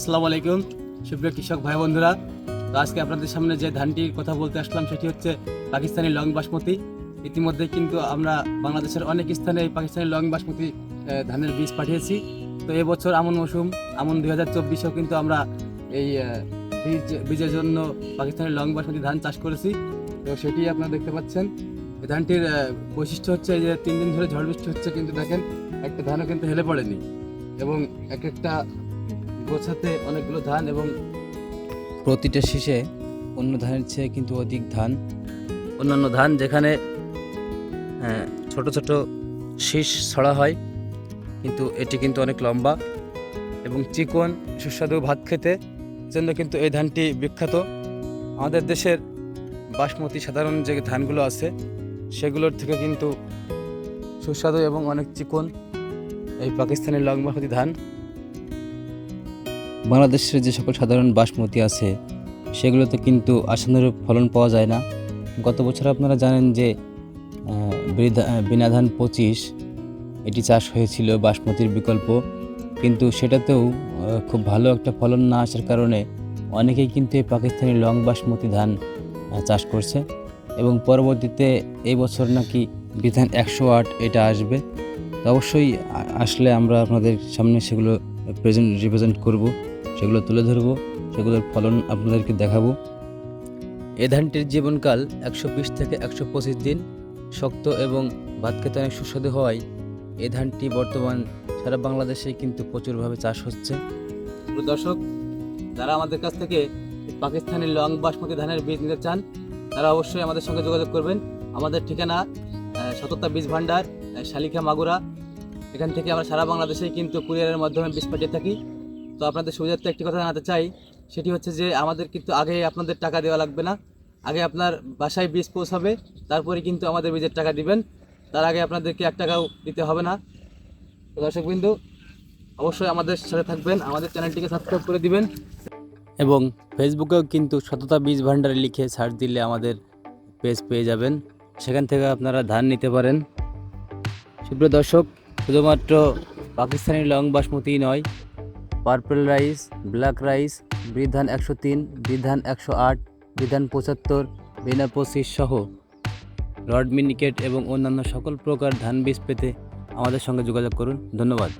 আসসালামু আলাইকুম সুপ্রিয় কৃষক ভাই বন্ধুরা। তো আজকে আপনাদের সামনে যে ধানটির কথা বলতে আসলাম সেটি হচ্ছে পাকিস্তানি লং বাসমতি। ইতিমধ্যে কিন্তু আমরা বাংলাদেশের অনেক স্থানে এই পাকিস্তানি লং বাসমতি ধানের বীজ পাঠিয়েছি। তো এবছর আমন মৌসুম আমন 2024-এও কিন্তু আমরা এই বীজের জন্য পাকিস্তানি লং বাসমতি ধান চাষ করেছি। তো সেটি আপনারা দেখতে পাচ্ছেন। এই ধানটির বৈশিষ্ট্য হচ্ছে যে 3 দিন ধরে ঝড় বৃষ্টি হচ্ছে, কিন্তু দেখেন একটা ধানও কিন্তু হেলে পড়েনি এবং এক একটা গোছাতে অনেকগুলো ধান এবং প্রতিটা শীষে অন্য ধানের চেয়ে কিন্তু অধিক ধান। অন্যান্য ধান যেখানে ছোট ছোট শীষ ছড়া হয়, কিন্তু এটি কিন্তু অনেক লম্বা এবং চিকন সুস্বাদু ভাত খেতে জন্য কিন্তু এই ধানটি বিখ্যাত। আমাদের দেশের বাসমতি সাধারণ যে ধানগুলো আছে সেগুলোর থেকে কিন্তু সুস্বাদু এবং অনেক চিকন এই পাকিস্তানি লং বাসমতি ধান। বাংলাদেশের যে সকল সাধারণ বাসমতি আছে সেগুলোতে কিন্তু আশানুরূপ ফলন পাওয়া যায় না। গত বছর আপনারা জানেন যে বিনাধান 25 এটি চাষ হয়েছিল বাসমতির বিকল্প, কিন্তু সেটাতেও খুব ভালো একটা ফলন না আসার কারণে অনেকেই কিন্তু এই পাকিস্তানি লং বাসমতি ধান চাষ করছে এবং পরবর্তীতে এই বছর নাকি বিধান 108 এটা আসবে। তো অবশ্যই আসলে আমরা আপনাদের সামনে সেগুলো রিপ্রেজেন্ট করব, সেগুলো তুলে ধরবো, সেগুলোর ফলন আপনাদেরকে দেখাবো। এ ধানটির জীবনকাল 120 থেকে 125 দিন। শক্ত এবং ভাত খেতে অনেক সুস্বাদু হওয়ায় এই ধানটি বর্তমান সারা বাংলাদেশে কিন্তু প্রচুরভাবে চাষ হচ্ছে। দর্শক, যারা আমাদের কাছ থেকে পাকিস্তানি লং বাসমতি ধানের বীজ নিতে চান তারা অবশ্যই আমাদের সঙ্গে যোগাযোগ করবেন। আমাদের ঠিকানা সততা বীজ ভান্ডার, শালিখা, মাগুরা। এখান থেকে আমরা সারা বাংলাদেশেই কিন্তু কুরিয়ারের মাধ্যমে বীজ পাঠিয়ে থাকি। তো আপনাদের সুবিধার্থে একটি কথা জানাতে চাই, সেটি হচ্ছে যে আমাদের কিন্তু আগে আপনাদের টাকা দেওয়া লাগবে না। আগে আপনার বাসায় বীজ পৌঁছাবে, তারপরে কিন্তু আমাদের বীজের টাকা দিবেন। তার আগে আপনাদেরকে 1 টাকাও দিতে হবে না। তো দর্শকবৃন্দ, অবশ্যই আমাদের সাথে থাকবেন, আমাদের চ্যানেলটিকে সাবস্ক্রাইব করে দিবেন এবং ফেসবুকেও কিন্তু সততা বীজ ভান্ডারে লিখে সার্চ দিলে আমাদের পেজ পেয়ে যাবেন, সেখান থেকে আপনারা ধান নিতে পারেন। সুপ্রিয় দর্শক, শুধুমাত্র পাকিস্তানি লং বাসমতি নয়, পার্পল রাইস, ব্ল্যাক রাইস, বিধান 103, বিধান 108, বিধান 75, বিনা 25 সহ রড মিনিকেট এবং অন্যান্য সকল প্রকার ধান বীজ পেতে আমাদের সঙ্গে যোগাযোগ করুন। ধন্যবাদ।